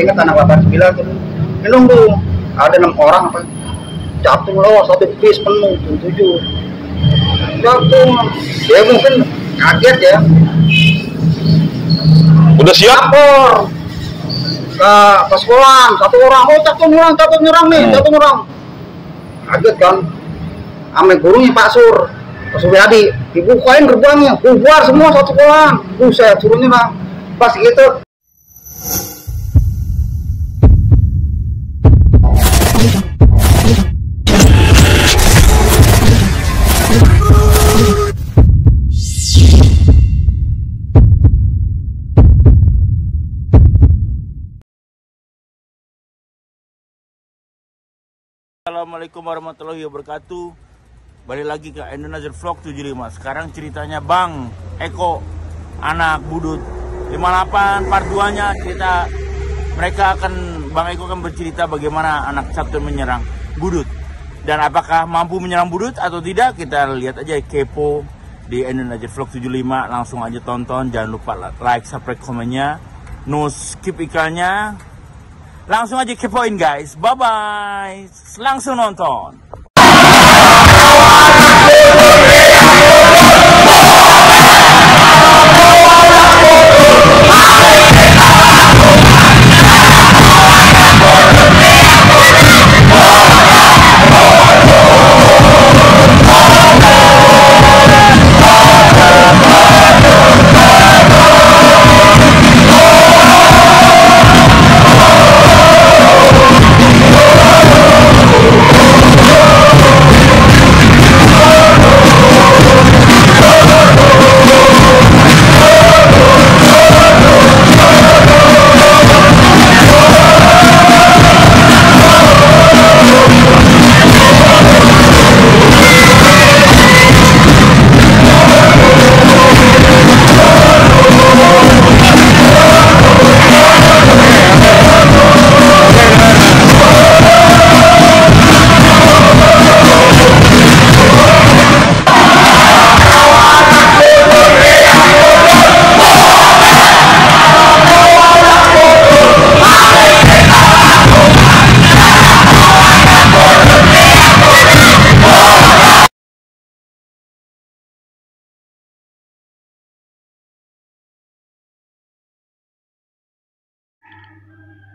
ingat anak 89 tuh minum tuh ada 6 orang apa jatuh loh, satu bis penuh 7 jatuh. Dia mungkin kaget ya, udah siap lapor ke sekolah, satu orang, oh jatuh nyerang nih, jatuh nyerang. Kaget kan, ame gurunya Pak Suryadi, dibukain gerbangnya, bubar semua satu sekolah. Saya suruh nyerang. Pas gitu Assalamualaikum warahmatullahi wabarakatuh. Balik lagi ke Indonesia Vlog 75. Sekarang ceritanya Bang Eko, anak budut 58 part 2-nya. Cerita mereka Bang Eko akan bercerita bagaimana anak satu menyerang budut. Dan apakah mampu menyerang budut atau tidak, kita lihat aja, kepo di Indonesia Vlog 75. Langsung aja tonton, jangan lupa like, subscribe, komennya, no skip iklannya. Langsung aja kepoin guys, bye bye, langsung nonton.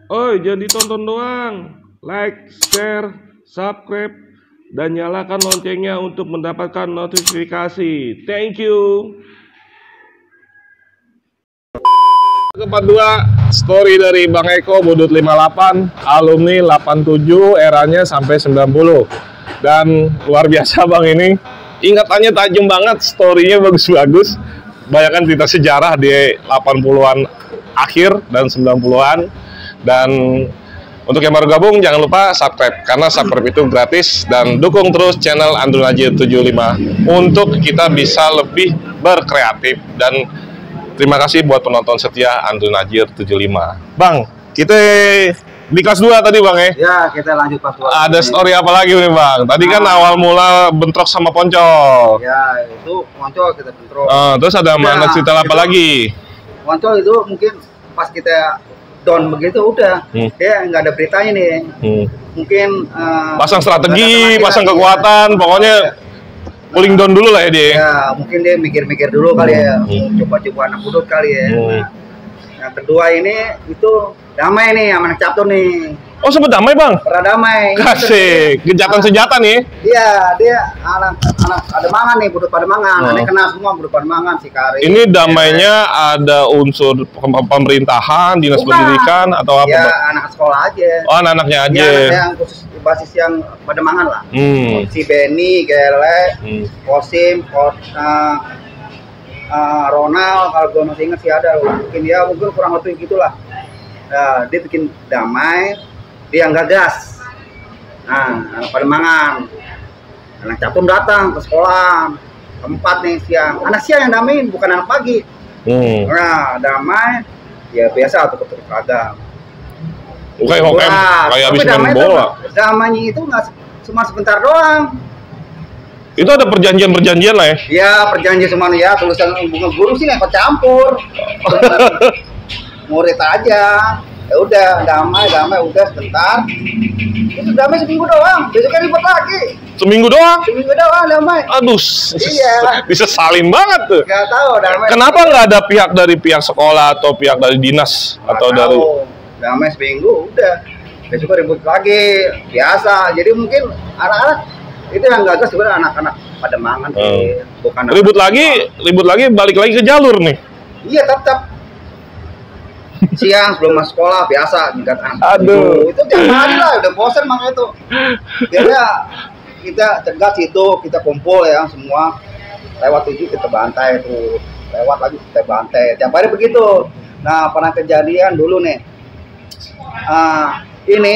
Oi, jangan ditonton doang. Like, share, subscribe, dan nyalakan loncengnya untuk mendapatkan notifikasi. Thank you. Keempat 2, story dari Bang Eko, budut 58, alumni 87, eranya sampai 90. Dan luar biasa Bang ini, ingatannya tajam banget, storynya bagus-bagus. Banyak cerita sejarah di 80-an akhir dan 90-an. Dan untuk yang baru gabung, jangan lupa subscribe, karena subscribe itu gratis. Dan dukung terus channel Andrew Najir 75 untuk kita bisa lebih berkreatif. Dan terima kasih buat penonton setia Andrew Najir 75. Bang, kita di kelas 2 tadi Bang ya? ya kita lanjut kelas 2. Ada story apa lagi nih Bang? Tadi kan awal mula bentrok sama Poncol. Ya itu Poncol kita bentrok. Terus ada mana cerita apa lagi? Poncol itu mungkin pas kita down begitu udah, dia nggak ada beritanya nih. Mungkin pasang strategi, pasang kekuatan, pokoknya cooling down dulu lah ya dia. Ya mungkin dia mikir-mikir dulu kali ya, coba-coba anak budut kali ya. Yang kedua ini itu damai nih sama anak catur nih. Oh sempet damai Bang? Pernah damai. Kasih, gejatan senjata nih. Iya, dia anak Pademangan nih, budut Pademangan. Ini kena semua budut Pademangan, si Kari. Ini damainya ada unsur pemerintahan, dinas pendidikan atau apa? Ya anak sekolah aja. Oh anak-anaknya aja. Ya, yang khusus basis yang Pademangan lah. Si Benny, Gele, Kosim, Ronald, kalau gue masih ingat sih ada loh. Mungkin kurang lebih gitulah. Nah, dia bikin damai, dia yang gagas. Nah, anak Pademangan, anak catur datang ke sekolah, keempat nih siang. Anak siang yang damein, bukan anak pagi. Nah, damai, ya biasa tuh ketuk agam. Kayak habis main bola. Damainya itu nggak cuma sebentar doang. Itu ada perjanjian-perjanjian lah ya? Ya, perjanjian semua ya, tulisan hubungan guru sih nggak ikut campur. Murid aja. Ya udah damai udah sebentar. Itu damai seminggu doang, besoknya ribet lagi. Seminggu doang? Seminggu doang damai. Aduh, Iya. disesalin banget tuh. Gak tahu damai. Kenapa nggak ada pihak dari pihak sekolah atau pihak dari dinas Nggak atau tahu. dari Damai seminggu udah, besoknya ribut lagi, biasa. Jadi mungkin anak-anak itu yang gagal sebenarnya anak-anak pada mangan sih, bukan ribut lagi balik lagi ke jalur nih? Iya tetap siang sebelum masuk sekolah biasa nyegat anak. Aduh. Itu tiap hari lah, udah bosan makanya itu. Biasanya kita cegat situ, kita kumpul ya semua. Lewat 7 kita bantai tuh, lewat lagi kita bantai. Tiap hari begitu. Nah pernah kejadian dulu nih. Ini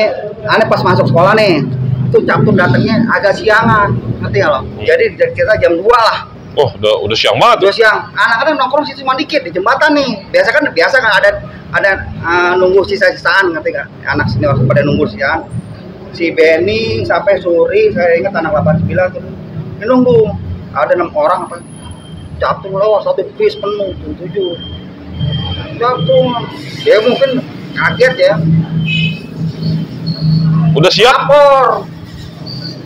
aneh pas masuk sekolah nih, itu campur datangnya agak siangan, ngerti nggak lo? Jadi kita jam 2 lah. Oh, udah siang banget. Udah siang. Anak-anak nongkrong situ cuma dikit di jembatan nih. Biasa kan ada nunggu sisa-sisaan, ngerti nggak? Anak sini waktu pada nunggu siang. Si Benny sampai Suri, saya ingat anak 89 tuh. Ini nunggu. Ada 6 orang apa? Catur lewat satu bis penuh 7. Catur. Ya mungkin kaget ya. Udah siap? Lapor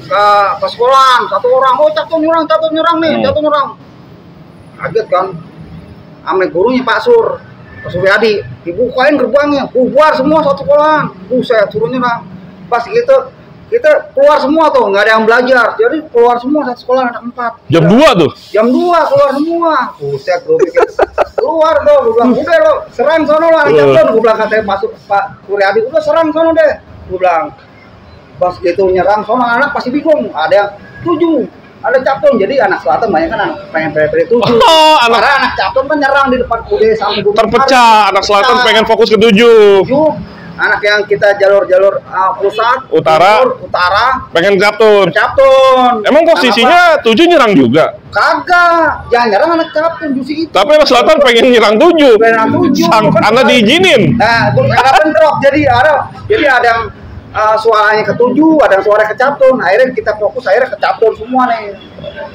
ke sekolah satu orang, oh catur nyerang nih, catur nyerang. Kaget kan, ame gurunya Pak Suryadi, dibukain gerbangnya, bubar semua satu sekolahan. Buset, suruh nyerang. Pas gitu, kita keluar semua tuh, nggak ada yang belajar. Jadi keluar semua satu sekolah anak 4. Jam 2 tuh? Jam 2 keluar semua. Buset, gue pikir keluar tuh, gue bilang udah lo serang sono lah, catur. Gue bilang katanya Pak Suryadi, udah serang sono deh. Gue bilang. Pas gitu nyerang, sono anak pasti bingung. Ada yang 7, ada Capton. Jadi anak selatan banyak kan pengen pilih 7. Oh, karena anak Capton kan nyerang di depan UD sampai terpecah. Anak selatan pengen fokus ke 7. Anak yang kita jalur pusat, utara pengen Capton. Emang posisinya 7 nyerang juga? Kagak, jangan nyerang anak Capton justru itu. Tapi anak selatan pengen nyerang 7. Karena diizinin. Nah, karena bentrok. Jadi ada yang suaranya ke 7, ada yang suara ke Capton. Akhirnya kita fokus ke Capton semua nih.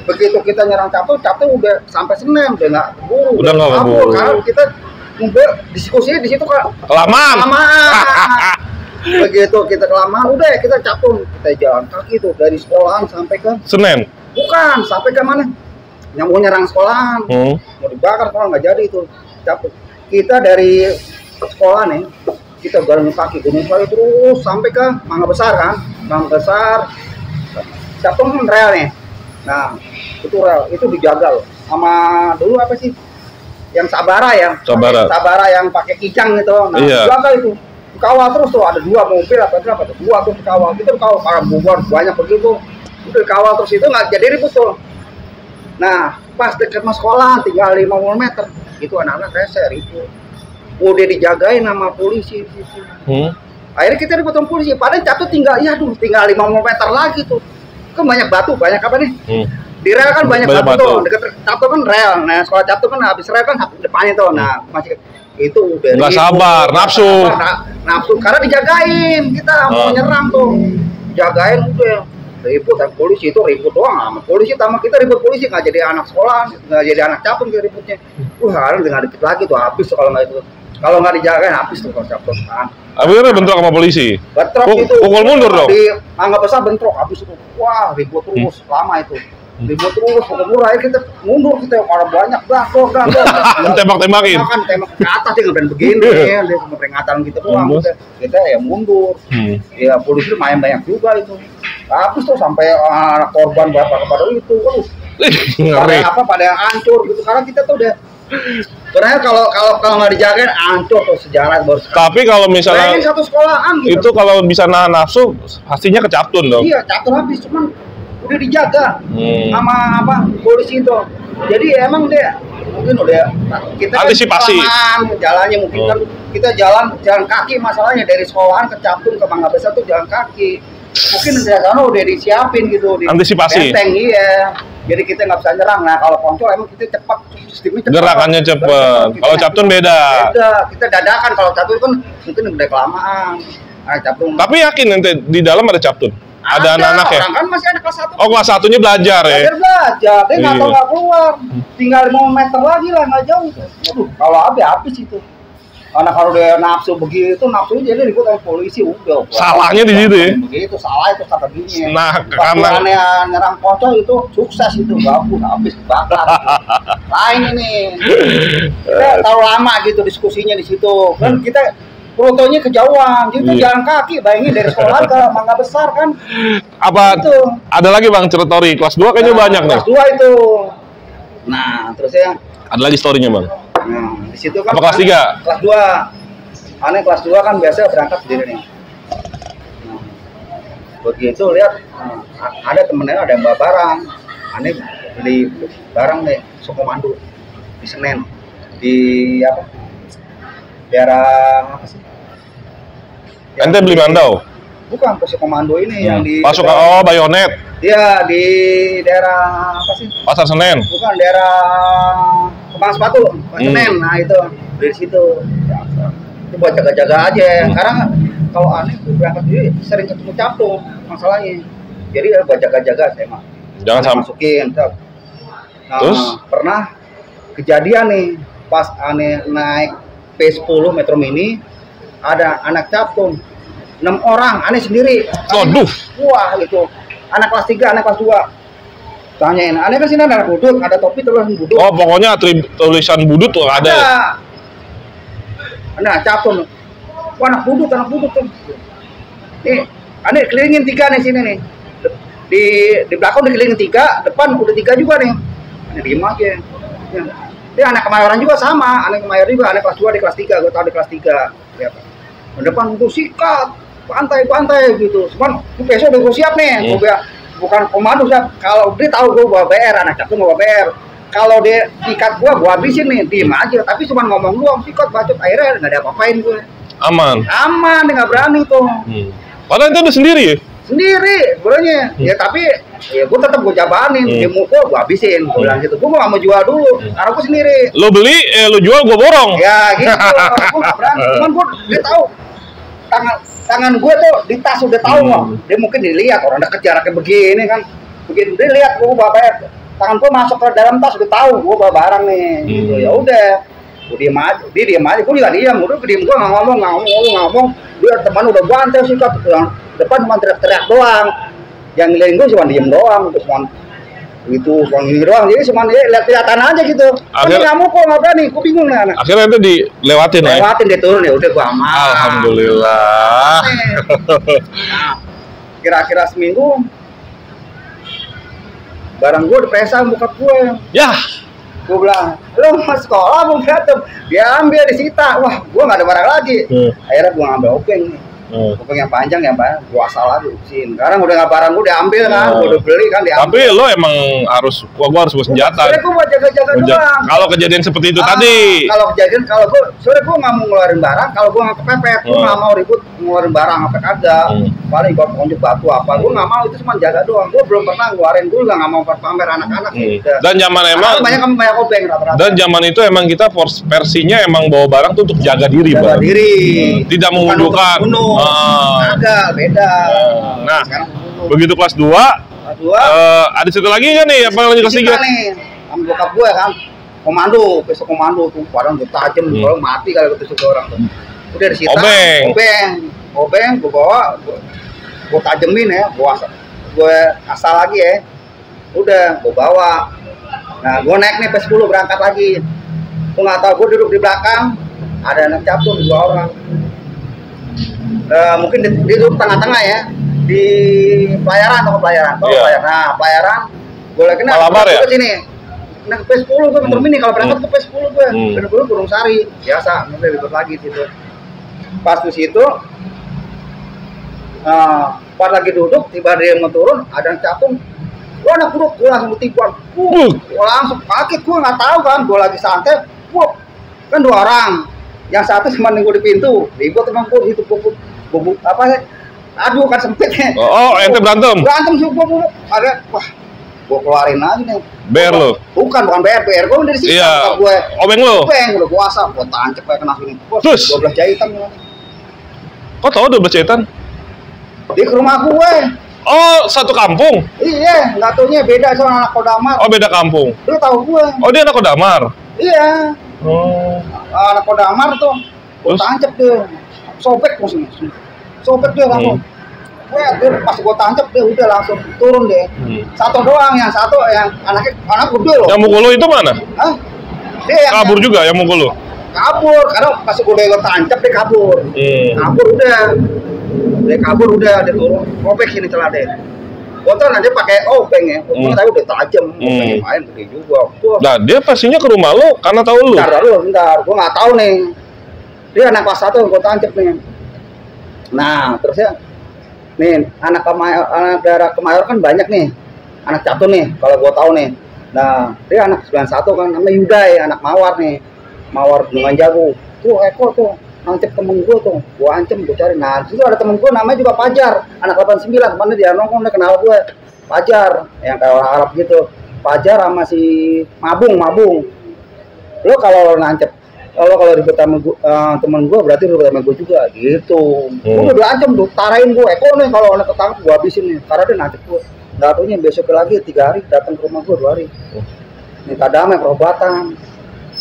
Begitu kita nyerang Capton udah sampai Senen, udah nggak keburu. Udah nggak keburu. Karena kita diskusinya di situ kelamaan. Begitu kita kelamaan, udah kita Capton, kita jalan kaki tuh dari sekolahan sampai ke Senen. Bukan, sampai ke mana? Yang mau nyerang sekolahan, mau dibakar sekolah nggak jadi itu. Capton. Kita dari sekolah nih. Kita jalan kaki gunung terus sampai ke Mangga Besar kan, Mangga Besar, Capton kan rel nih. Nah itu rel itu dijaga loh sama dulu apa sih yang Sabara yang pakai kijang gitu. Nah dijaga itu dikawal terus tuh, ada 2 mobil apa berapa tuh, 2 tuh dikawal. Kita dikawal para bubar banyak begitu, itu dikawal terus itu nggak jadi ribut tuh. Nah pas dekat mas sekolah tinggal 50 meter itu anak-anak rese ribut. Udah dijagain sama polisi di situ. Akhirnya kita ribut sama polisi. Padahal Capton tinggal 50 meter lagi tuh. Kan banyak batu, banyak apa nih? Di rel kan banyak batu tuh. Dekat Capton kan rel. Nah sekolah Capton kan habis rel kan depannya tuh. Nah masih itu udah. Nggak sabar, nafsu. Karena dijagain kita mau nyerang tuh. Jagain udah. Ribut sama polisi itu ribut doang sama polisi, sama kita ribut polisi nggak jadi anak sekolah, nggak jadi anak Capton kita ributnya. Harus dengan dikit lagi tuh habis kalau nggak itu. Kalau nggak dijagain habis tuh kalau Capton kan. Akhirnya bentrok sama polisi. Bentrok itu. Pukul mundur dong. Di Mangga Besar bentrok habis itu. Wah ribut terus lama itu. Ribut terus pukul mundur. Akhirnya kita mundur kita orang banyak gagal. Tembak-tembakin. Kan tembak ke atas dia nggak begini. Dia cuma peringatan kita doang. Kita ya mundur. Ya polisi main banyak juga itu. Habis tuh sampai anak korban berapa kepada itu. Pada yang hancur gitu. Karena kita tuh udah. Sebenarnya kalau nggak dijagain hancur tuh sejarah baru sekali. Tapi kalau misalnya satu sekolahan gitu. Itu kalau bisa nahan nafsu pastinya ke Capton dong. Iya, Capton habis cuman udah dijaga sama polisi itu. Jadi emang dia mungkin udah kita antisipasi jalannya mungkin kan kita jalan kaki, masalahnya dari sekolahan ke Capton ke Mangga Besar tuh jalan kaki. Mungkin dari sana udah disiapin gitu di antisipasi. Benteng, iya. Jadi kita nggak bisa nyerang. Nah kalau Poncol emang kita cepat, sistemnya cepat. Gerakannya cepat. Kalau Capton beda. Kita dadakan. Kalau Capton kan mungkin udah kelamaan. Nah, Capton. Tapi yakin nanti di dalam ada Capton? Ada anak-anak ya? Orang kan masih ada kelas 1. Oh kelas 1-nya belajar ya? Belajar. Dia nggak tahu nggak keluar. Tinggal 5 meter lagi lah, nggak jauh. Aduh, kalau habis itu. Karena kalau dia nafsu begitu, nafsu jadi ribut sama polisi udah. Salahnya di situ ya. Begitu salah itu strateginya. Nah, karena karena nyerang pocong itu sukses itu, bagus habis bakar. Lain ini. Kita terlalu lama gitu diskusinya di situ. Kan kita fotonya kejauhan, jadi jalan kaki, bayangin dari sekolah ke Mangga Besar kan. apa Itu. ada lagi Bang Ciretori kelas 2 kayaknya banyak nih. Kelas 2 itu. Nah, terus ya. Ada lagi story-nya, Bang. Nah, di situ kan. Apa kelas 3? Kelas 2. Aneh kelas 2 kan biasa berangkat sendiri nih. Nah, begitu lihat ada temennya ada yang bawa barang. Aneh beli barang nih, Sokomando di Senen. Di apa? Daerah apa sih? Ente beli mandau? Bukan, Pos Komando ini yang di Masuk ke Bayonet. Iya, di daerah apa sih? Pasar Senen. Bukan, daerah Kembang Sepatu, Senen. Nah, itu dari situ. Itu buat jaga-jaga aja. Karena kalau aneh berangkat sendiri sering ketemu capung masalahnya. Jadi buat jaga-jaga saya mah. Jangan sampai masukin. Nah, terus pernah kejadian nih pas aneh naik P10 Metro Mini ada anak capung 6 orang, aneh sendiri. waduh. Wah, itu anak kelas 3, anak kelas 2. Tanyain, aneh kan sini ada budut, ada topi terus budut. Oh, pokoknya tulisan budut tuh ada ya? Nah, capung. Wah, anak budut tuh. Nih, aneh kelilingin 3 nih sini nih. Di belakang dikelilingin 3, depan udah 3 juga nih. Aneh diem aja. Ya. Dia anak Kemayoran juga sama, anak Kemayoran juga, anak kelas 2 di kelas 3, gue tau di kelas 3. Lihat. Di depan itu sikat, pantai gitu. Cuman besok udah gue siap nih, gue bukan komando siap. Kalau dia tahu gue bawa BR, anak capung bawa BR. Kalau dia sikat gue habisin nih, diem aja. Tapi cuma ngomong doang, sikat, bacot, akhirnya nggak ada apa-apain gue. Aman, dia nggak berani tuh. Padahal itu udah sendiri ya? Sendiri, sebenarnya. Ya tapi, ya gue tetap gue jabanin. Dia mukul, gue habisin. Gue bilang gitu, gue nggak mau jual dulu, karena gue sendiri. Lo beli, lo jual, gue borong. Ya gitu, gue nggak berani. Cuman gue, dia tahu tangan gue tuh di tas udah tahu. Dia mungkin dilihat orang deket jaraknya begini kan. Begini dia lihat gue bawa bayar. Tangan gue masuk ke dalam tas udah tahu gue bawa barang nih. Gitu ya udah. Gue diem aja, dia diem aja. Gue juga diem. Udah diem gue nggak ngomong. Dia teman udah bantai sih kan. Depan cuma teriak-teriak doang. Yang ngeliatin gue cuma diem doang. Terus cuma itu cuma gini doang. Jadi cuma lihat-lihatan aja gitu. Tapi nggak mau kok, nggak berani. Gue bingung nih anak. Akhirnya itu dilewatin ya? Lewatin dia turun ya udah gue aman. Alhamdulillah. Nah, kira-kira seminggu barang gue diperiksa bokap gue. Ya. Gue bilang, lo mau sekolah mau berantem? Dia ambil disita. Wah, gue nggak ada barang lagi. Akhirnya gue ngambil openg nih. Openg yang panjang ya Pak, gue asal aja usin. Sekarang udah nggak barang gue diambil kan, gue udah beli kan diambil. Tapi lo emang harus, gua harus bawa senjata. Soalnya gue buat jaga-jaga doang. Kalau kejadian seperti itu tadi. Kalau kejadian, kalau gue, soalnya gue nggak mau ngeluarin barang. Kalau gue nggak kepepet, gue nggak mau ribut ngeluarin barang apa kagak. Paling gue konjuk batu apa, gue nggak mau, itu cuma jaga doang. Gue belum pernah ngeluarin, gue nggak mau pamer anak-anak. Dan zaman emang banyak obeng rata-rata. Dan zaman itu emang kita versinya emang bawa barang tuh untuk jaga diri, jaga diri. Tidak mengunjukkan. Agak beda. Nah, begitu kelas 2 ada situ lagi nggak nih? Apa lagi kelas 3? nih, sama bokap gue kan, komando, besok komando tuh, padahal udah tajam, kalau mati kalau ketusuk orang tuh. Udah disita, obeng, gue bawa, gue tajemin ya, gue asal lagi ya, udah, gue bawa. Nah, gue naik nih P10 berangkat lagi, gue nggak tahu, gue duduk di belakang, ada anak capung 2 orang. Mungkin dia duduk tengah-tengah ya, di pelayaran atau pelayaran. Nah, pelayaran gue lagi ke sini. Nah, ke P10 gue Metro Mini, kalau berangkat ke P10 gue. Bener-bener Gunung Sari, biasa, nanti ribet lagi situ. Pas di situ, pas lagi duduk, tiba dia mau turun, ada yang capung. Gue anak duduk, gue langsung ketipuan. Gue langsung kaget, gue nggak tahu kan, gue lagi santai. Kan 2 orang. Yang satu cuma nunggu di pintu, ribut emang gue itu bubuk apa sih? Aduh kan sempitnya. Ente berantem sih gue ada, wah, gue keluarin aja nih. BR lo? Bukan BR gue dari sini. Iya. Gue obeng lo? Obeng udah kuasa, gue tancap kayak kena sini. Terus? 12 jahitan. Kok tau 12 jahitan? Di rumah gue. Oh, satu kampung? Iya, nggak taunya beda sama anak Kodamar. Oh, beda kampung. Lu tahu gue? Oh, dia anak Kodamar? Iya. Oh. Anak Kodamar tuh Gue tancap dia, sobek musuhnya, sobek dia langsung. Dia pas gue tancap dia udah langsung turun deh. Satu doang, yang satu yang anak gede loh. Yang mukul lu itu mana? Hah? Dia yang Kabur juga yang mukul lu? kabur, karena pas gue tancap dia kabur. Kabur udah. Dia kabur udah, dia turun. Robek sini celah deh. Motor nanti pakai obeng ya. Motor saya udah tajam, obengnya main gede juga. Nah, dia pastinya ke rumah lu karena tahu lu. Bentar. Gue nggak tahu nih. Dia anak kelas 1 yang gue tancap nih. Nah, terus ya, nih anak daerah Kemayoran kan banyak nih. Anak Catur nih, kalau gue tahu nih. Nah, dia anak 91 kan, namanya Yudai, anak Mawar nih. Mawar Gunungan Jago. Tuh Eko tuh, nancep temen gue tuh. Gue ancam, gue cari. Nah, disitu ada temen gue namanya juga Pajar. Anak 89, kemana dia nongkrong, dia kenal gue. Pajar, yang kayak orang Arab gitu. Pajar sama si Mabung. Lo kalau nancep, kalau ribet sama temen gue, berarti ribet sama gue juga gitu. Gue udah ancam tuh, tarain gue. Eko nih, kalau anak ketangkep gue habisin nih. Karena dia nancep gue. Gak taunya besok lagi 3 hari datang ke rumah gue 2 hari. Minta damai perobatan.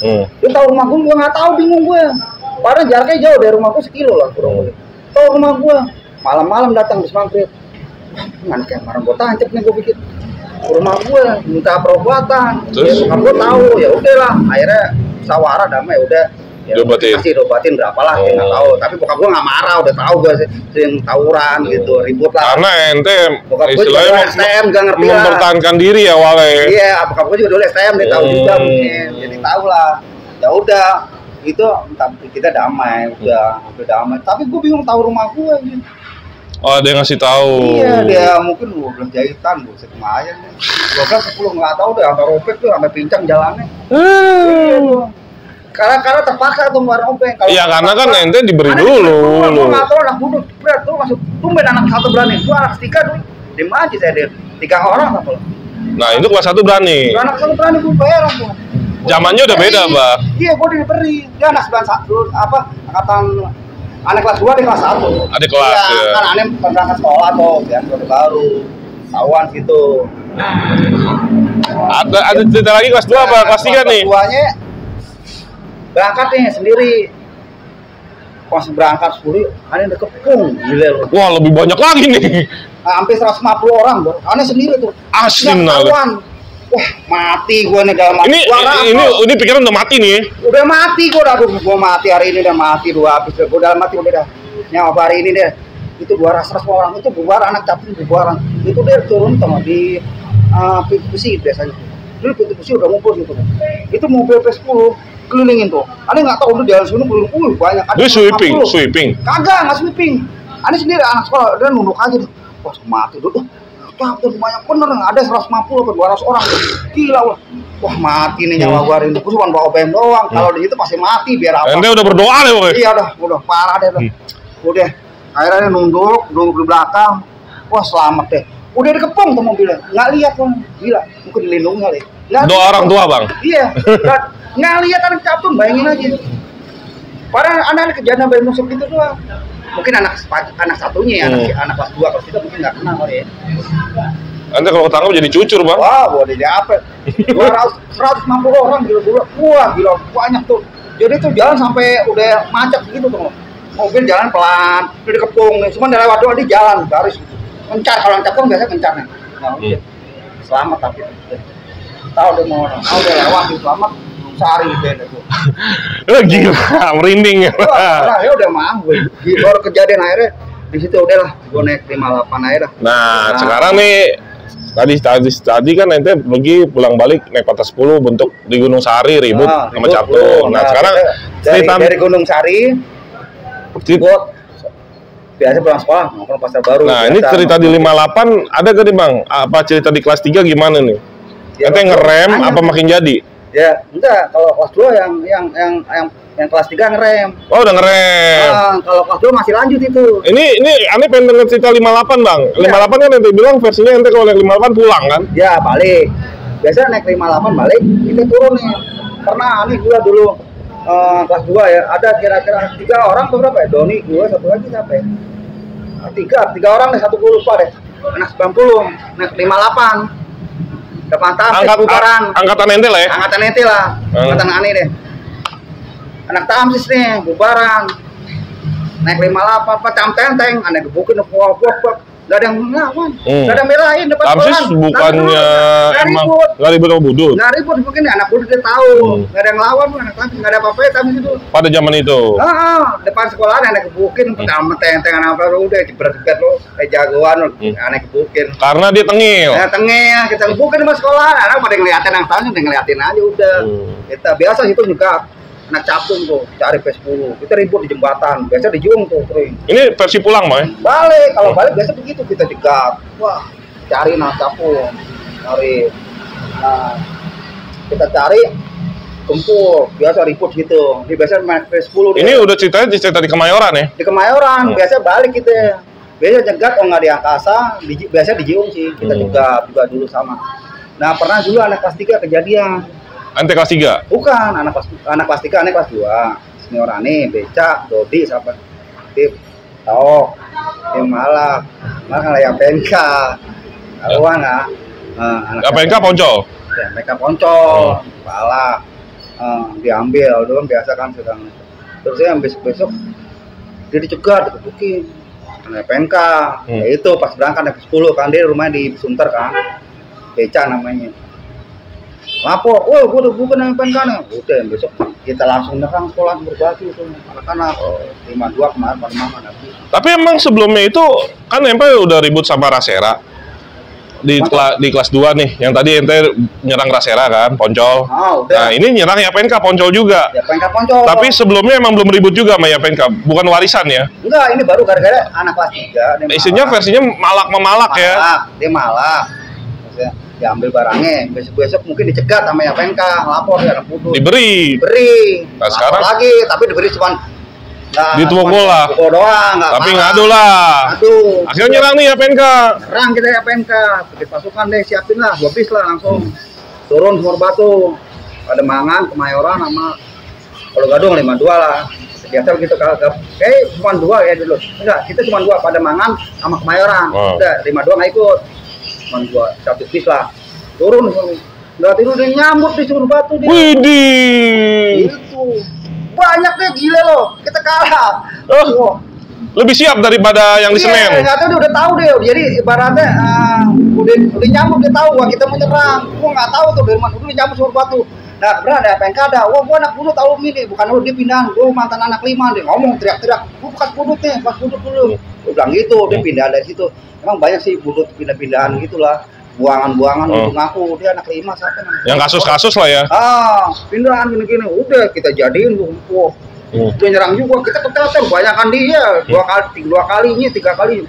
Dia tahu rumah gue nggak tahu, bingung gue. Padahal jaraknya jauh dari rumah gue 1 kilo lah kurang lebih. Tahu rumah gue, malam-malam datang habis maghrib. Mana kayak marah gue tancap nih gue pikir. Rumah gue minta perobatan. Terus gue tahu ya udahlah. Akhirnya sawara damai udah. Ya, kasih dobatin berapa lah, nggak tahu. Tapi bokap gue nggak marah, udah tahu gue sering tawuran gitu, ribut lah. Karena ente istilahnya STM gak ngerti lah. Mempertahankan diri awalnya. Iya, bokap gue juga dulu STM, dia tahu juga mungkin, jadi tahu lah. Ya udah, itu kita damai, udah damai. Tapi gue bingung tahu rumah gue. Gitu. Oh, dia ngasih tahu. Iya, dia mungkin 12 jahitan, buset lumayan nih. 12 10 nggak tahu deh, sampai robek tuh, sampai pincang jalannya. Iya. Karena terpaksa tuh ngeluarin obeng. Iya, karena kan ente diberi dulu. Gue nggak tahu anak budut, berat tuh masuk tumben anak 1 berani. Gue anak 3 dulu, diem aja saya dia. 3 orang apa? Nah, itu kelas 1 berani. Anak 1 berani gue bayar tuh. Zamannya udah beda, Bang. Iya, gue diberi. Dia anak 91 apa? Angkatan anak kelas 2 di kelas 1. Adik kelas ya. Kan aneh berangkat sekolah tuh, biar baru tahuan gitu. Ada cerita lagi kelas 2 apa? Kelas 3 nih? Kelas 2-nya berangkat nih sendiri. Pas berangkat 10, aneh udah kepung, gila loh. Wah, lebih banyak lagi nih. Hampir 150 orang, bro. Aneh sendiri tuh. Asin lah. Wah, mati gua nih dalam hati. Ini pikiran udah mati nih. Udah mati gua, aduh gua mati hari ini, udah mati 2 habis. Gua dalam hati udah dah. Nyawa hari ini deh. Itu 200 orang itu bubar, anak capung bubaran. Itu dia turun tuh di pintu besi biasanya. Dulu pintu besi udah ngumpul gitu. Itu mobil P10 kelilingin tuh. Aneh nggak tahu udah jalan sini keliling, banyak. Dia sweeping. Kagak, nggak sweeping. Aneh sendiri anak sekolah, dia nunduk aja tuh. Wah, mati tuh. Tuh banyak bener, ada 150 atau 200 orang. Gila wah mati nih nyawa gua hari ini. Gua cuma bawa obeng doang. Kalau di situ pasti mati biar apa? Ente udah berdoa deh pokoknya. Iya udah parah deh. Udah, akhirnya nunduk di belakang. Wah selamat deh. Udah dikepung tuh mobilnya. Nggak lihat tuh, gila. Mungkin dilindungi kali. Doa orang tua, Bang. Iya. Nggak lihat anak capung, bayangin aja. Padahal anak-anak kejadian bayi musuh gitu doang. Mungkin anak satunya ya, anak kelas 2 kelas 3 mungkin nggak kenal kali ya. Nanti kalau ketangkep jadi cucur, Bang. Wah, boleh jadi apa? 150 orang gila. Wah, gila banyak tuh. Jadi tuh jalan sampai udah macet gitu tuh. Mobil jalan pelan, udah dikepung. Cuman dari lewat doang dia jalan garis gitu. Mencar, kalau yang capung biasanya mencar nih. Nah, selamat tapi. Tahu dia mau udah lewat gitu selamat. Sehari gitu itu. Gila, merinding ya. Ya udah mah gue. Baru kejadian akhirnya di situ udahlah gue naik 58 aja dah. Nah, sekarang nih tadi kan ente pergi pulang balik naik Kota 10 bentuk di Gunung Sari ribut sama Catung. Nah, sekarang dari Gunung Sari biasa pulang sekolah nongkrong pasar baru. Nah, ini cerita di 58 ada gak nih, Bang? Apa cerita di kelas 3 gimana nih? Ente ngerem apa makin jadi? Ya, enggak. Kalau kelas 2 yang kelas 3 ngerem. Oh, udah ngerem. Kalau kelas 2 masih lanjut itu. Ini aneh pengen denger cerita 58, Bang. Ya. 58 kan ente bilang versinya ente kalau naik 58 pulang kan? Ya, balik. Biasanya naik 58 balik, kita turun nih. Karena aneh gua dulu kelas 2 ya, ada kira-kira 3 orang atau berapa ya? Doni, gua, satu lagi siapa ya? 3 orang deh, satu gua lupa deh. Anak 90, naik 58. Depan bubaran. Angkatan ente lah ya? Angkatan ente lah. Angkatan aneh deh. anak Tamsis nih bubaran naik 58 Pak tenteng aneh gebukin buak nggak ada yang melawan, nggak ada yang belain depan Tamsis sekolah. bukannya emang nggak ribut sama Budut? Nggak ribut, mungkin anak Budut dia tahu, nggak ada yang lawan, anak Tamsis nggak ada apa-apa ya Tamsis itu. Pada zaman itu? Depan sekolah ada gebukin, pertama tenteng apa udah jebret-jebret lo, kayak jagoan lo, aneh gebukin. Karena dia tengil? Ya tengil, kita gebukin di sekolah, anak pada ngeliatin yang Tamsis, udah ngeliatin aja udah. Kita biasa itu juga anak capung tuh cari P10 kita ribut di jembatan biasa di Jung tuh sering. Ini versi pulang Bang? Balik kalau balik biasa begitu kita jegat wah cari anak capung cari kita cari kumpul biasa ribut gitu ini biasa main P10 ini udah cerita di Kemayoran ya? Di Kemayoran biasa balik kita biasa jegat kalau nggak di Angkasa biasa di Jung sih kita juga dulu sama. Nah pernah dulu anak kelas 3 kejadian. Ante kelas 3? Bukan, anak kelas 3, anak kelas 2. Senior aneh, Becak, Dodi, siapa? Tip, Tao, Tim Malak, kayak PNK. Tahu nggak? PNK Poncol? Ya, mereka Poncol, Palak, diambil, dulu kan biasa kan sedang. Terus yang besok-besok dia dicegat, dikebukin. Anak PNK, ya itu pas berangkat naik 10 kan dia rumahnya di Sunter kan, Becak namanya. Lapor, gue udah bukan yang pengen udah besok kita langsung nyerang sekolah berbagi itu anak-anak 52 kemarin pada mama nanti. Tapi emang sebelumnya itu kan Ente udah ribut sama Rasera di kelas 2 nih, yang tadi Ente nyerang Rasera kan, Poncol. Nah ini nyerang Yapenka Poncol juga. Yapenka Poncol. Tapi sebelumnya emang belum ribut juga sama Yapenka, bukan warisan ya? Enggak, ini baru gara-gara anak kelas 3. Isinya versinya malak-memalak ya? Dia malak. Diambil barangnya, besok-besok mungkin dicegat sama Yapenka, lapor ya anak Budut. Diberi. Nah, sekarang lagi, tapi diberi cuma ditunggu lah. Doang, tapi ngadu lah. Akhirnya nyerang nih Yapenka. Serang kita Yapenka, bikin pasukan deh, siapin lah, 2 bis lah langsung. Turun Sumur Batu, ada Mangan, Kemayoran sama kalau Gadung 52 lah. Biasa begitu cuma 2 ya dulu. Enggak, kita cuma 2 pada Mangan sama Kemayoran. Udah 52 nggak ikut. Cuma 2 1 bis lah. Turun nggak tidur dia nyambut di Sumur Batu dia. Widih. Itu banyak deh gila loh. Kita kalah. Lebih siap daripada yang di Senen. Nggak tahu dia udah tahu deh. Jadi ibaratnya udah nyambut dia tahu wah kita mau nyerang. Gua nggak tahu tuh dari mana dulu nyambut Sumur Batu. Nah, berada apa yang ada? Wah, gua anak Budut tahu ini, bukan lu dia pindahan. Gua mantan anak 5 dia ngomong teriak-teriak. Gua bukan Budut nih, pas Budut dulu. Gua bilang gitu, dia pindah dari situ. Emang banyak sih Budut pindah-pindahan gitulah. Buangan-buangan untuk ngaku dia anak 5 siapa namanya? Yang kasus-kasus lah ya. Pindahan gini-gini. Udah kita jadiin tuh. Dia nyerang juga, kita keteter banyakan dia. 2 kalinya, 3 kali.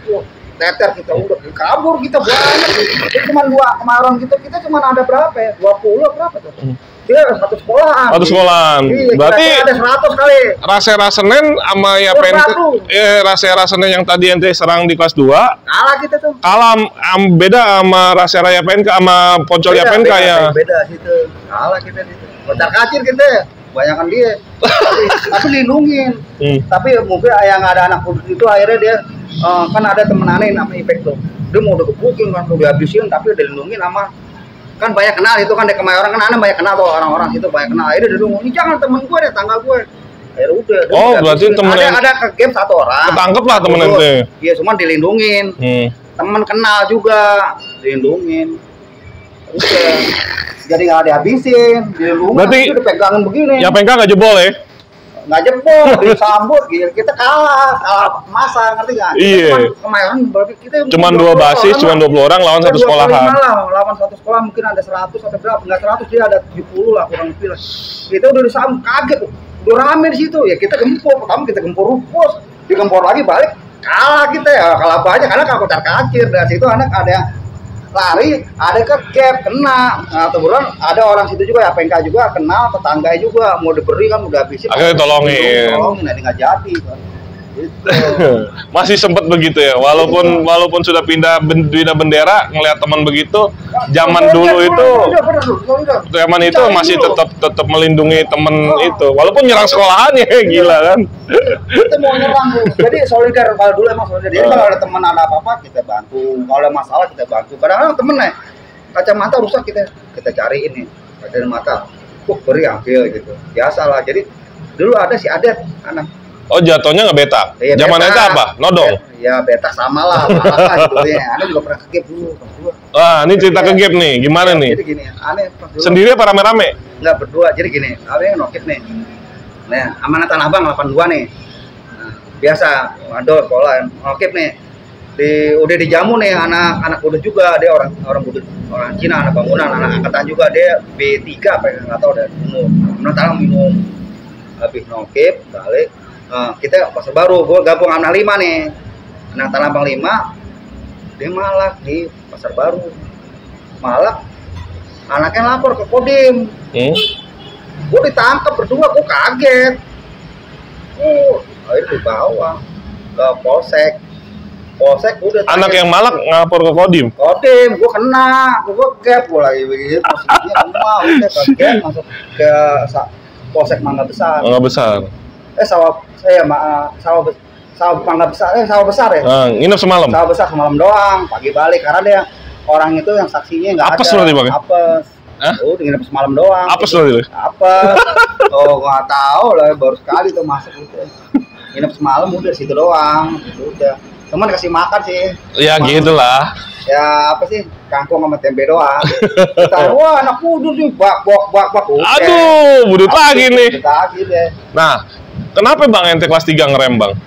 Teter kita udah kabur kita banyak. Itu cuma 2 kemarin kita cuma ada berapa ya? 20 berapa tuh? Dia 1 sekolahan. 1 sekolahan. Iya, berarti ada 100 kali. Rasera Senen sama Yapenka, Rasera Senen yang tadi Ente serang di kelas 2 kalah kita tuh. Kalah beda sama Rasera Yapenka sama Poncol Yapenka ya. Beda situ. Kalah kita situ. Kocar kacir kita. Banyakan dia. Tapi lindungin. Tapi mungkin yang ada anak Budut itu akhirnya dia kan ada temen aneh namanya Ipek tuh. Dia mau udah kebukin kan, udah dihabisin tapi udah dilindungin sama kan banyak kenal itu kan di Kemayoran kan aneh banyak kenal tuh orang-orang situ banyak kenal. Akhirnya dia dilindungin, ini jangan temen gue deh, tangga gue. Akhirnya udah. Berarti temen ada ke game 1 orang. Ketangkep lah temen Ente. Iya, cuma dilindungin. Temen kenal juga, dilindungin. Udah. Jadi nggak dihabisin, dilindungin. Berarti dipegangin begini. Yapenka nggak jebol ya? Nggak jebol, disambut gitu. Kita kalah masa, ngerti nggak? Iya. Kemayoran kita cuma 2 basis, cuma 20 orang lawan 1 sekolahan. Lawan 1 sekolah mungkin ada 100 atau berapa? Nggak 100 dia ada 70 lah kurang lebih lah. Kita udah disambut, kaget tuh. Udah rame di situ ya kita gempur, pertama kita gempur rupus, digempur lagi balik kalah kita ya, kalah banyak karena kalau kocar kacir. Dari situ anak ada yang lari, ada ke gap kena. Nah, kemudian ada orang situ juga ya PNK juga kenal, tetangga juga mau diberi kan udah habisin. Akhirnya tolongin, nanti nggak jadi. Gitu. Masih sempet begitu ya, walaupun sudah pindah bendera, ngelihat teman begitu, zaman dulu itu, zaman itu masih tetap melindungi temen itu, walaupun nyerang sekolahannya, gila kan? Kita mau nyerang tuh, jadi solidar kalau dulu emang solidar. Jadi kalau ada teman ada apa-apa kita bantu, kalau ada masalah kita bantu. Kadang-kadang temen nih, kacamata rusak kita cariin nih, kacamata, beri ambil gitu, biasa lah. Jadi Dulu ada si Adet anak. Oh, jatuhnya nggak betak. Iya, Zaman betak. itu apa? Nodong. Ya betak sama lah, malah gitu ya. Aneh juga pernah kegep dulu. Wah, ini cerita ke Gap nih. Gimana nih? Jadi gini, aneh pas dulu Sendiri apa rame-rame? nggak berdua. Jadi gini, aneh nokit nih. Nah, amanah Tanah Abang 82 nih. Nah, biasa, waduh sekolah nokit nih. Udah dijamu nih anak-anak budut juga, dia orang budut, orang Cina, anak bangunan, anak angkatan juga, dia B3 apa ya, nggak tahu, udah umur. Menang minum, habis nokip balik. Kita pasar baru, gue gabung anak 5 nih, anak Tanah Abang 5, dia malak di pasar baru, malak, anaknya lapor ke Kodim, gue ditangkap berdua, gue kaget, akhirnya dibawa ke Polsek udah. Anak yang malak ngapor ke Kodim. Gue kena, gue gap, gue lagi begitu, posisinya semua, udah kaget masuk ke Polsek Mangga Besar. Mangga Besar. Sawah besar ya. Nginep semalam. Sawah besar semalam doang, pagi balik karena dia orang itu yang saksinya nggak ada. Apes berarti Bang? Apes. Nginep semalam doang. Apes berarti? Apes. Oh, nggak tahu lah, baru sekali tuh masuk gitu. Nginep semalam udah situ doang, udah. Cuman kasih makan sih. Ya gitulah. Ya apa sih, kangkung sama tempe doang. Kita, wah anak budut nih, bak. Aduh, budut lagi nih. Budut lagi deh. Nah, kenapa Bang ente kelas 3 ngerem Bang?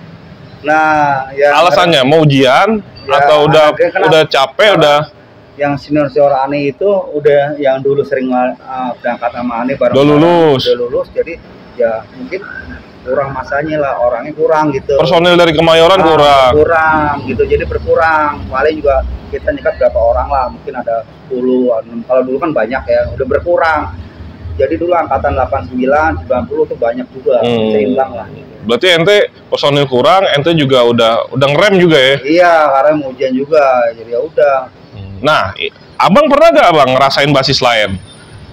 Nah, ya Alasannya mau ujian ya, atau udah capek udah? Yang senior Ani itu udah yang dulu sering berangkat sama Ani bareng. Udah lulus, jadi ya mungkin kurang masanya lah, orangnya kurang gitu. Personil dari Kemayoran kurang gitu, jadi berkurang. Paling juga kita nyekat berapa orang lah, mungkin ada 10, kalau dulu kan banyak ya, udah berkurang. Jadi dulu angkatan 89, 90 tuh banyak juga, seimbang lah. Berarti ente personil kurang, ente juga udah ngerem juga ya? Iya, karena mau ujian juga, jadi ya udah. Nah, abang pernah gak abang ngerasain basis lain?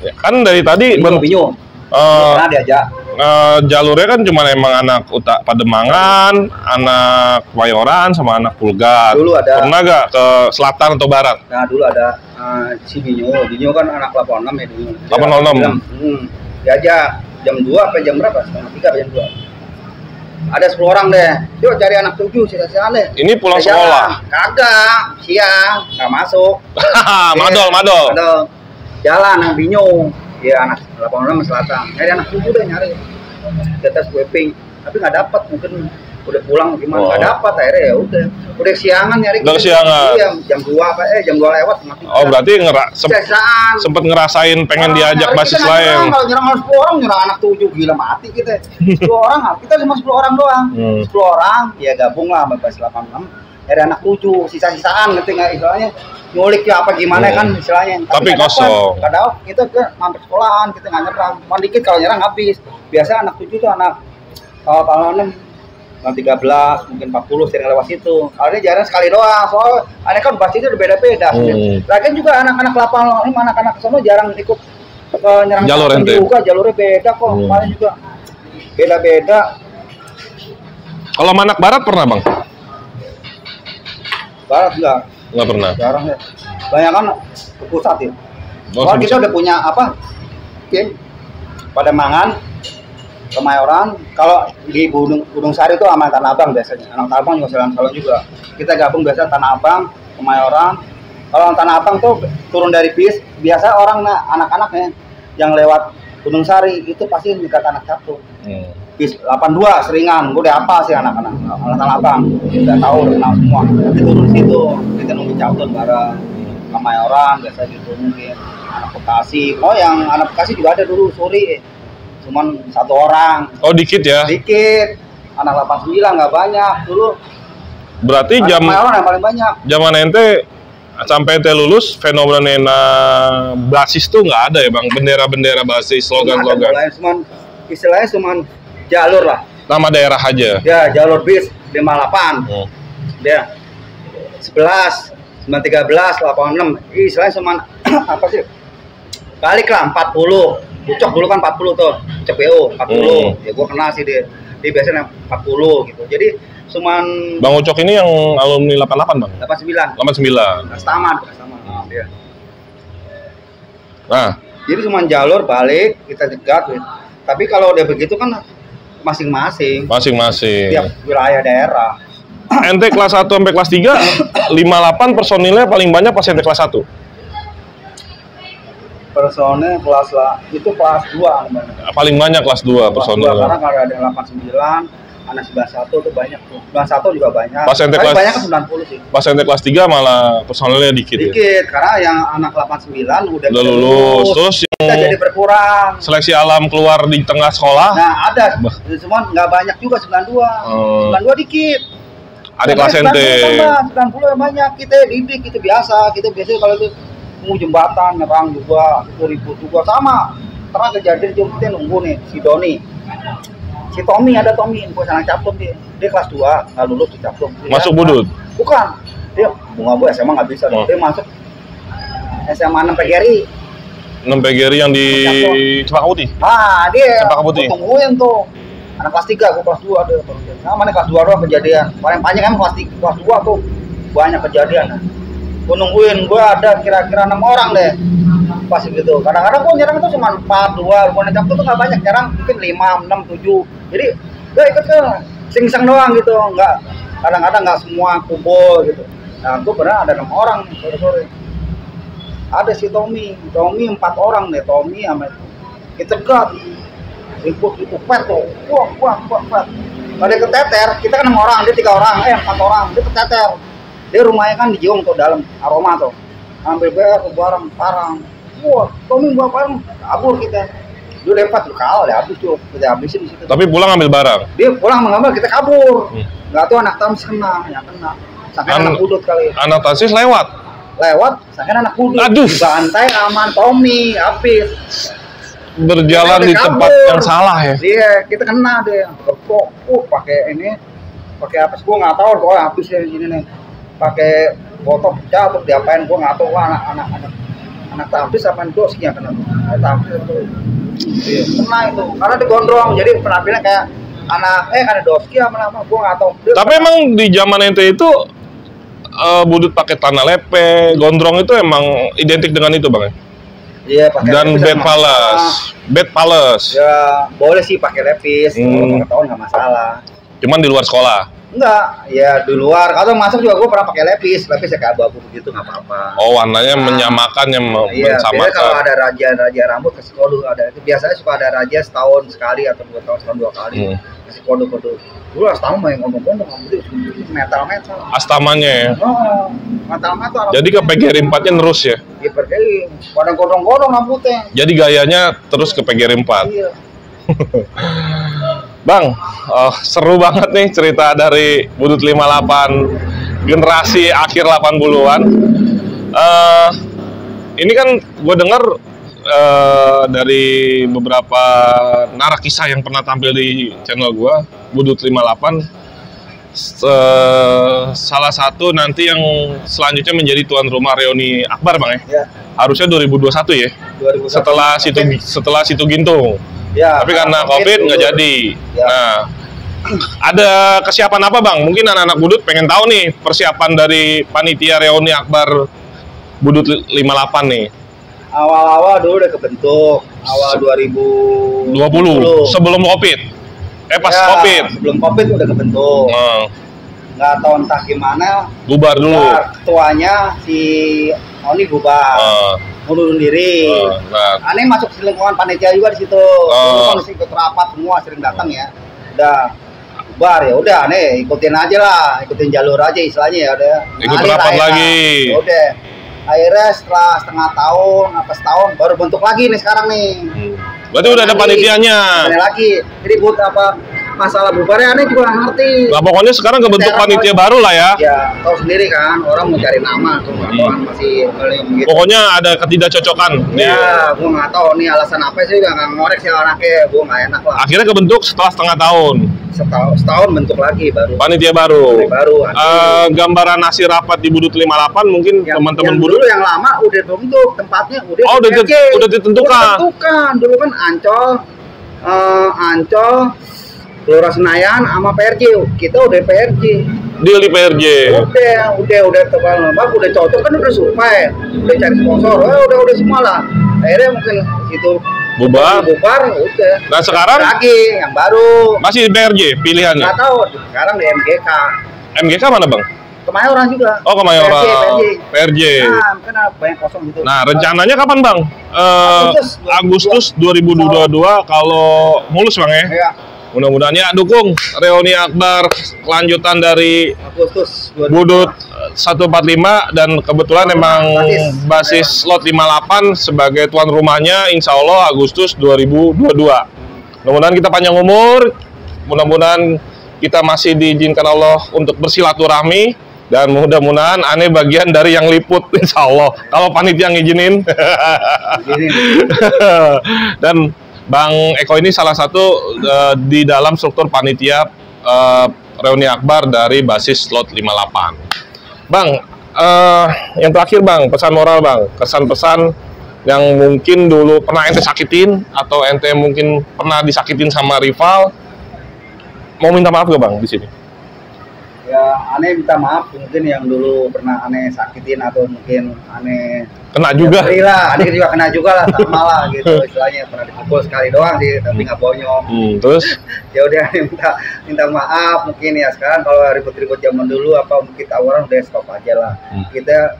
Ya, kan dari tadi Bingung. Pernah diajak. Jalurnya kan cuma emang anak Pademangan, anak Kemayoran, sama anak Pulgar. Dulu ada. Pernah gak ke selatan atau barat? Nah dulu ada si Binyo kan anak 86 ya dulu. 86. Diajak jam 2 apa jam berapa? Setengah 3 apa jam 2. Ada 10 orang deh. Yuk cari anak 7 sisa-sisa deh. Ini pulang sekolah? Kagak, siang, nggak masuk. Madol. Jalan yang Binyo. Ya anak 86 selatan. Nyari anak 7 deh nyari. Kita sweeping, tapi nggak dapat, mungkin udah pulang gimana nggak dapat, akhirnya ya udah siangan nyari. Udah siangan. Iya, jam 2 lewat. Oh berarti sempet ngerasain pengen diajak basis lain. Kalau nyerang 10 orang, nyerang anak 7 gila mati kita. 10 orang, kita cuma 10 orang doang. 10 orang, ya gabung lah sama basis 86. Dari anak 7, sisa-sisaan ngerti nggak istilahnya? Nyulik ya apa gimana kan istilahnya. Tapi kosong. Kadang kita ke mampir sekolahan, kita nggak nyerang. Cuma dikit kalau nyerang habis. Biasa anak 7 tuh anak kalau 6 13, mungkin 40 sering lewat situ. Kalau dia jarang sekali doang. Soalnya aneh kan basisnya udah beda-beda. Lagian juga anak-anak 86, anak-anak semua jarang ikut nyerang jalur ente. Juga jalurnya beda kok. Kemarin juga beda-beda. Kalau anak barat pernah Bang? Barat Nggak pernah. Jarang ya. Banyak kan ke pusat ya. Soalnya kita udah punya tim Pademangan, Kemayoran. Kalau di Gunung Sari itu sama Tanah Abang biasanya. Anak Tanah Abang juga salon juga. Kita gabung biasa Tanah Abang, Kemayoran. Kalau Tanah Abang tuh turun dari bis, biasa orang anak-anaknya yang lewat Gunung Sari itu pasti dekat anak satu. Bis 82 seringan, gue udah apa sih anak-anak Tanah Abang, udah tahu, udah kenal semua. Kita turun situ, kita nunggu cautun bareng Kemayoran, biasa gitu mungkin anak Bekasi. Oh yang anak Bekasi juga ada dulu sore, cuman 1 orang. Oh dikit ya? Dikit, anak 89 nggak banyak dulu. Berarti Kemayoran yang paling banyak. Zaman ente sampai ente lulus fenomena basis tuh nggak ada ya Bang? Bendera-bendera basis, slogan-slogan. Istilahnya cuman jalur lah. Nama daerah aja. Ya, jalur bis 58. Dia 11, 913, 86. Istilahnya cuman apa sih? Balik lah 40. Ucok dulu kan 40 tuh. Ucok BO 40. Ya gua kenal sih dia biasanya 40 gitu. Jadi cuman Bang Ucok ini yang alumni 88 Bang? 89. Taman dia. Nah, jadi cuman jalur balik kita cegat. Tapi kalau udah begitu kan masing-masing. Masing-masing. Tiap wilayah daerah. Ente kelas 1 sampai kelas 3, 58 personilnya paling banyak pas ente kelas 1. Personel kelas lah, itu kelas 2 namanya. Paling banyak kelas 2 personilnya. Karena kalau ada yang 89, anak 91 tuh banyak tuh. 91 juga banyak. Pas ente tapi kelas banyak kan 90 sih. Pas ente kelas 3 malah personilnya dikit ya. Dikit, karena yang anak 89 udah lulus. Terus kita jadi berkurang. seleksi alam keluar di tengah sekolah. Nah, ada. Semua nggak banyak juga 92. 92 dikit. Ada kelas ente. 90 yang banyak. Kita didik, kita biasa. Kita biasa kalau itu mau jembatan, nyerang juga, itu ribut juga sama. Karena kejadian juga kita nunggu nih si Doni. Si Tommy, ada Tommy, gue sana Captung dia kelas 2, nggak lulus di Captung. Masuk Budut? Bukan, dia bunga gue SMA nggak bisa, dia masuk SMA 6 PGRI. 6 PGRI yang di Cempaka Putih? Ah, dia Cempaka Putih. tungguin tuh anak kelas 3, gue kelas 2 ada sama nih kelas 2 doang kejadian, paling panjang kan kelas 2 tuh banyak kejadian. Gue nungguin, gue ada kira-kira 6 orang deh pas gitu. Kadang-kadang gue nyerang itu cuma 4, 2, gue Captung tuh nggak banyak, nyerang mungkin 5, 6, 7. Jadi gue ikut ke sing-sang doang gitu, nggak, kadang-kadang nggak semua kumpul gitu. Nah gue pernah ada 6 orang sore-sore. Ada si Tommy 4 orang deh, Tommy sama kita cegat ribut itu pet tuh, wah. Kalau dia keteter, kita kan 6 orang, dia 3 orang, 4 orang, dia keteter. Dia rumahnya kan di Jiung tuh, dalam Aroma tuh. Ambil barang parang. Wah, Tommy bawa barang, kabur kita. Dia lempar tuh kalah, dia habis tuh, kita habisin di situ. Tapi pulang ambil barang. Dia pulang mengambil, kita kabur. Nggak tahu anak Tams kena, yang kena. Sampai anak Budut kali. Anak Tansis lewat, sampai anak Budut. Aduh. Dibantai aman Tommy, habis. berjalan di tempat yang salah ya. Iya, kita kena deh. Kepok, pakai ini, pakai apa sih? Gua nggak tahu, kok habis ya ini nih. Pakai botol pecah atau diapain? Gua nggak tahu. Anak Tampis apa dos yang kena? Tampis itu. Iya, kena itu. Karena digondrong, jadi penampilannya kayak karena Doski apa gua nggak tahu. Tapi emang di zaman ente itu Budut pakai tanah lepe, gondrong itu emang identik dengan itu bang? Iya, pakai. Dan bed palace. Ya boleh sih pakai lepis, kalau tahun nggak masalah. Cuman di luar sekolah? Enggak, ya di luar. Kalau masuk juga gue pernah pakai lepis ya kayak abu-abu begitu nggak apa-apa. Oh, warnanya menyamakan, yang mensamakan. Iya, kalau ada raja rambut kasih kode ada. Itu biasanya suka ada raja setahun sekali atau 2 tahun setahun 2 kali kasih kode-kode. Dulu astama main ngomong-ngomong rambut itu metal. Astamanya ya. Metal. Jadi ke PGRI 4-nya terus ya? Iya, PGRI. Pada godong-godong rambutnya. Jadi gayanya terus ke PGRI 4. Iya. Bang, seru banget nih cerita dari Budut 58 generasi akhir 80-an. Ini kan gue dengar dari beberapa narakisah yang pernah tampil di channel gue, Budut 58, salah satu nanti yang selanjutnya menjadi tuan rumah reuni Akbar bang ya? Harusnya 2021 ya? 2021. Setelah Situ Gintung. Ya, tapi karena COVID nggak jadi. Ya. Nah, ada kesiapan apa bang? Mungkin anak-anak Budut pengen tahu nih persiapan dari panitia reuni Akbar Budut 58 nih. Awal-awal dulu udah kebentuk, awal 2020. Sebelum COVID. Pas COVID. Sebelum COVID udah kebentuk. Nggak tahu entah gimana. Bubar dulu. Ketuanya si Oni bubar. Mundur diri. Aneh masuk lingkungan panitia juga di situ. Kondisi ikut rapat semua sering datang ya. Udah bubar ya udah aneh ikutin aja lah, ikutin jalur aja istilahnya ya udah. Ikut rapat lagi. Udah. Akhirnya setelah setengah tahun apa setahun baru bentuk lagi nih sekarang nih. Berarti udah ada panitianya. Ada lagi. Jadi buat apa masalah bubarnya aneh juga nggak ngerti. Nah pokoknya sekarang kebentuk panitia baru lah ya. Ya tahu sendiri kan orang mau cari nama tuh masih gitu. Pokoknya ada ketidakcocokan. Ya, gua nggak tahu nih alasan apa sih nggak ngorek sih anaknya, gua nggak enak lah. Akhirnya kebentuk setelah setengah tahun. Setahun bentuk lagi baru. Panitia baru. Gambaran hasil rapat di Budut 58 mungkin teman-teman Budut. Dulu yang lama udah bentuk tempatnya udah ditentukan. Dulu kan Ancol Gelora Senayan sama PRJ, kita udah PRJ. Deal di PRJ. Udah tebal lembab, udah cocok kan udah survei, udah cari sponsor, udah semua lah. Akhirnya mungkin itu Bubar. Bubar, udah. Nah sekarang Lagi yang baru. masih di PRJ pilihannya. Nggak tahu, sekarang di MGK. MGK mana bang? Kemayoran juga. Oh Kemayoran. PRJ. Nah, karena banyak kosong gitu. Nah rencananya kapan bang? Agustus 2022 kalau mulus bang ya. Iya. Mudah-mudahan ya dukung reuni akbar kelanjutan dari Agustus 2022. Budut 145 dan kebetulan emang basis slot 58 sebagai tuan rumahnya insya Allah Agustus 2022. Mudah-mudahan kita panjang umur, mudah-mudahan kita masih diizinkan Allah untuk bersilaturahmi dan mudah-mudahan aneh bagian dari yang liput insya Allah kalau panitia ngizinin. Dan Bang Eko ini salah satu di dalam struktur panitia reuni akbar dari basis slot 58. Bang, yang terakhir Bang, pesan moral Bang, kesan-pesan yang mungkin dulu pernah ente sakitin atau ente mungkin pernah disakitin sama rival, mau minta maaf gak Bang di sini? Ya, aneh minta maaf mungkin yang dulu pernah aneh sakitin atau mungkin aneh Kena juga. Ya, lah, aneh juga kena juga lah, sama lah gitu istilahnya, pernah dipukul sekali doang sih, tapi nggak bonyok. Terus? Ya udah aneh minta maaf mungkin ya, sekarang kalau ribut-ribut zaman dulu apa mungkin tawuran udah stop aja lah. Kita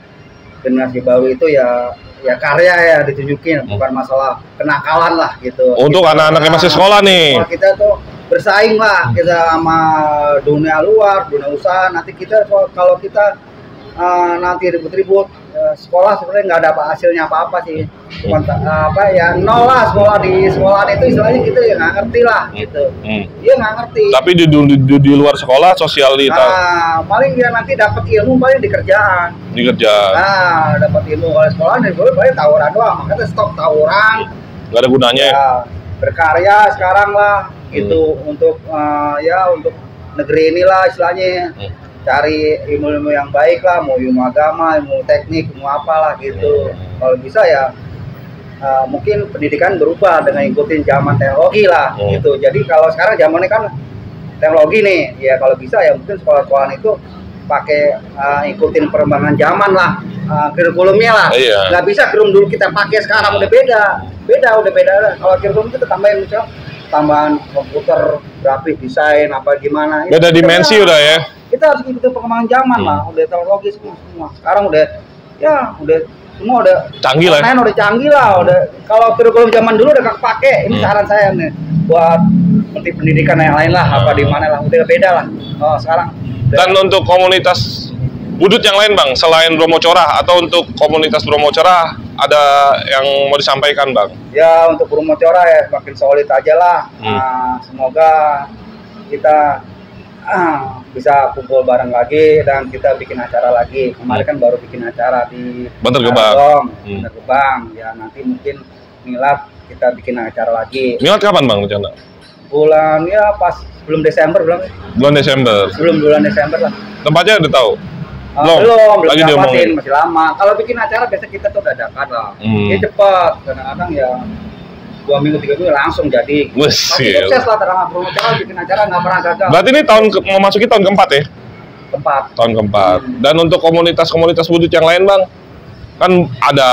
generasi baru itu ya karya ya ditunjukin, bukan masalah kenakalan lah gitu. Untuk anak-anak yang masih sekolah nih. Kalau kita tuh bersaing lah kita sama dunia luar, dunia usaha. Nanti kita kalau kita nanti ribut-ribut sekolah sebenarnya nggak ada hasilnya apa-apa sih. Cuman apa ya nol lah sekolah itu istilahnya kita ya nggak ngerti lah gitu. Dia nggak ngerti. Tapi di luar sekolah sosialita. Nah, paling dia nanti dapat ilmu paling di kerjaan. Nah, dapat ilmu kalau sekolah nih paling tawuran doang. Makanya stop tawuran. Nggak ada gunanya. Ya, berkarya sekarang lah gitu untuk ya untuk negeri inilah istilahnya. Cari ilmu-ilmu yang baik lah, mau ilmu agama, ilmu teknik, ilmu apalah gitu. Kalau bisa ya mungkin pendidikan berubah dengan ikutin zaman teknologi lah gitu. Jadi kalau sekarang zamannya kan teknologi nih, ya kalau bisa ya mungkin sekolah-sekolahan itu pakai ikutin perkembangan zaman lah, kurikulumnya lah. Nggak bisa kurikulum dulu kita pakai sekarang udah beda. Kalau kurikulum itu tambahin misalnya tambahan komputer, grafik, desain, apa gimana. Beda dimensi udah ya. Kita harus ikutin perkembangan zaman lah, udah teknologi semua. Sekarang udah semua udah canggih lah. Udah canggih lah, udah. Kalau kurikulum zaman dulu udah kepake. Ini saran saya nih buat menteri pendidikan yang lain lah, apa di mana lah, udah beda lah. Oh sekarang. Dan untuk komunitas Budut yang lain Bang, selain Bromo Corah atau untuk komunitas Bromo Corah ada yang mau disampaikan Bang? Ya untuk Bromo Corah ya semakin solid aja lah. Semoga kita bisa kumpul bareng lagi dan kita bikin acara lagi. Kemarin kan baru bikin acara di Bantar Gebang. Bantar Gebang. Ya nanti mungkin milad kita bikin acara lagi. Milad kapan Bang rencana? Bulan ya pas belum Desember belum. Bulan Desember. Sebelum bulan Desember lah. Tempatnya udah tahu? Belum lagi dapatin, masih lama. Kalau bikin acara biasa kita tuh dadakan lah. Dia cepat. Kadang-kadang ya 2 minggu 3 minggu langsung jadi. Pasti sukses lah terang Bromo Corah bikin acara nggak pernah gagal. Berarti ini memasuki tahun keempat ya? Tahun keempat. Dan untuk komunitas-komunitas Budut yang lain Bang, kan ada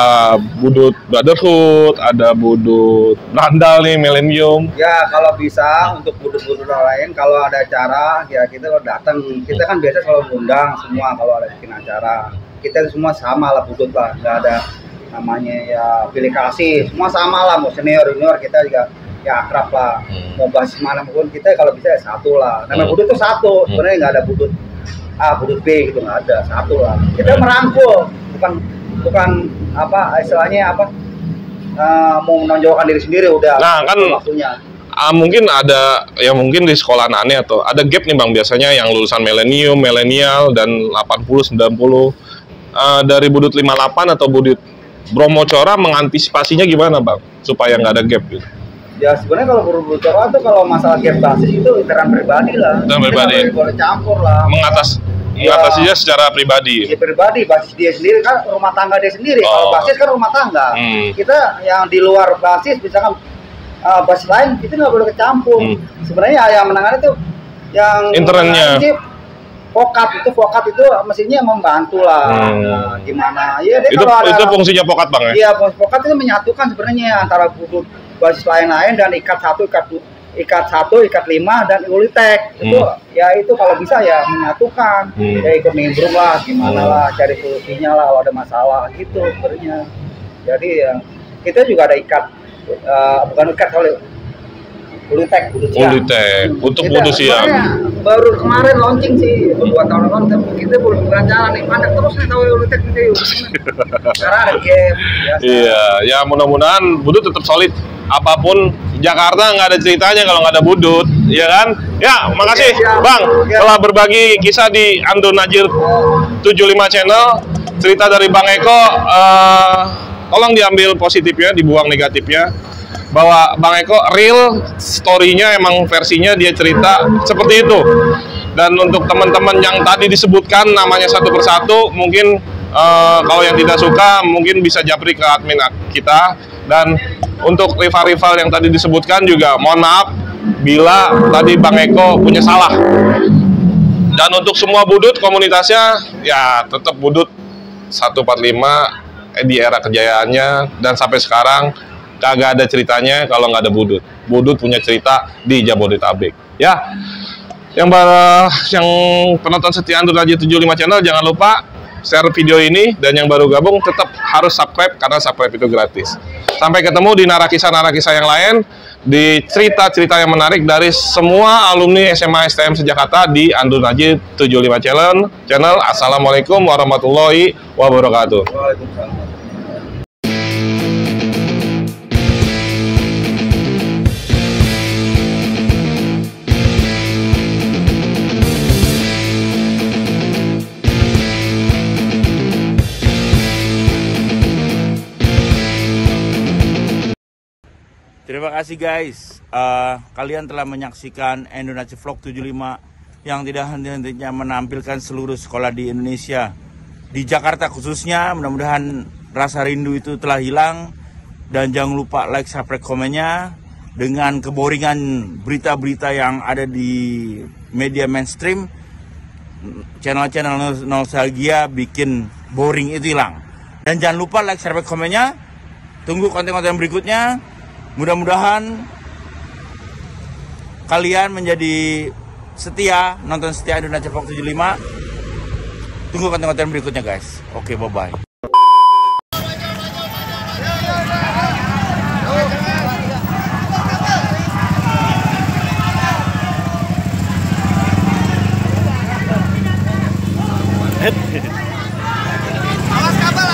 Budut Brotherhood, ada Budut Randal nih, Millennium. Ya kalau bisa untuk Budut-Budut lain kalau ada acara ya kita datang. Kita kan biasa selalu undang semua kalau ada bikin acara. Kita semua sama lah Budut lah, nggak ada namanya ya pilih kasih, semua sama lah, mau senior junior kita juga ya akrab lah. Mau basis mana pun kita kalau bisa ya satu lah. Nama Budut itu satu, sebenarnya nggak ada Budut A, Budut B gitu, nggak ada, satu lah. Kita merangkul, bukan apa istilahnya apa mau menonjolkan diri sendiri udah. Nah kan waktunya. Mungkin ada yang mungkin di sekolah aneh atau ada gap nih Bang, biasanya yang lulusan milenium, milenial dan 80 90 dari Budut 58 atau Budut Bromo Corah mengantisipasinya gimana Bang supaya nggak ada gap gitu? Ya sebenarnya kalau Budut Corah tuh kalau masalah gap basis itu internal pribadi lah. Internal pribadi. Boleh campur lah. Mengatasinya secara pribadi. Ya pribadi, basis dia sendiri kan rumah tangga dia sendiri. Kalau basis kan rumah tangga. Kita yang di luar basis misalkan basis lain itu nggak boleh kecampur. Sebenarnya yang menangani itu yang internnya. Vokat itu mestinya membantu lah. Gimana? Ya dia itu fungsinya Vokat Bang ya? Iya, Vokat itu menyatukan sebenarnya antara Budut basis lain-lain dan ikat 1, ikat 5 dan Ulitek. Itu ya itu kalau bisa ya menyatukan. Ya ikut nimbrung lah gimana lah, cari solusinya lah kalau ada masalah gitu sebenarnya. Jadi ya kita juga ada ikat bukan ikat oleh Ulitek untuk budu siang. Baru kemarin launching sih 2 tahun lalu, tapi kita belum berjalan nih, mandek terus nih tahu Ulitek itu. Karena ada game. Iya, ya mudah-mudahan budut tetap solid. Apapun Jakarta nggak ada ceritanya kalau nggak ada budut, ya kan? Ya, makasih Bang telah berbagi kisah di Andun Najir 75 channel. Cerita dari Bang Eko, tolong diambil positifnya, dibuang negatifnya. Bahwa Bang Eko real story-nya emang versinya dia cerita seperti itu. Dan untuk teman-teman yang tadi disebutkan namanya satu persatu, mungkin kalau yang tidak suka mungkin bisa japri ke admin kita. Dan untuk rival-rival yang tadi disebutkan juga mohon maaf bila tadi Bang Eko punya salah. Dan untuk semua budut komunitasnya ya tetap budut 145 di era kejayaannya, dan sampai sekarang kagak ada ceritanya kalau nggak ada budut. Budut punya cerita di Jabodetabek. Ya, yang penonton setia Andun Najir 75 channel, jangan lupa share video ini, dan yang baru gabung tetap harus subscribe karena subscribe itu gratis. Sampai ketemu di narakisah-narakisah yang lain, di cerita-cerita yang menarik dari semua alumni SMA STM Sejakarta di Andun Najir 75 channel. Assalamualaikum warahmatullahi wabarakatuh. Waalaikumsalam. Terima kasih guys, kalian telah menyaksikan Andun Najir Vlog 75 yang tidak henti-hentinya menampilkan seluruh sekolah di Indonesia, di Jakarta khususnya. Mudah-mudahan rasa rindu itu telah hilang, dan jangan lupa like, subscribe, komennya. Dengan keboringan berita-berita yang ada di media mainstream, channel-channel nostalgia bikin boring itu hilang. Dan jangan lupa like, subscribe, komennya. Tunggu konten-konten berikutnya. Mudah-mudahan kalian menjadi setia, nonton setia Andun Najir Vlog 75. Tunggu konten-konten berikutnya guys. Oke, bye-bye. Awas kabel.